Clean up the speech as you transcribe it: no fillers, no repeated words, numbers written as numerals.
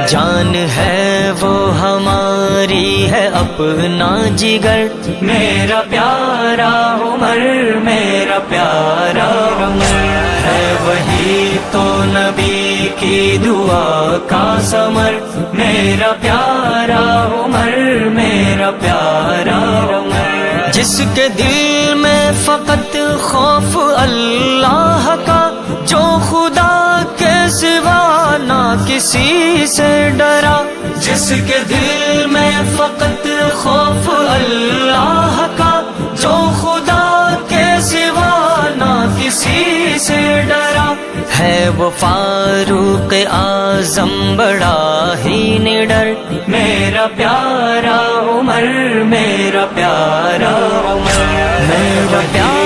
جان ہے وہ ہماری ہے اپنا جگر، میرا پیارا عمر، میرا پیارا عمر ہے وہی تو نبی کی دعا کا ثمر، میرا پیارا عمر، میرا پیارا عمر جس کے دل میں فقط خوف اللہ کا، جو خدا کے سوا نہ کسی سے ڈرا، جس کے دل میں فقط خوف اللہ کا، جو خدا کے سوا نہ کسی سے ڈرا، ہے وہ فاروق اعظم بڑا ہی نڈر، میرا پیارا عمر، میرا پیارا عمر، میرا پیارا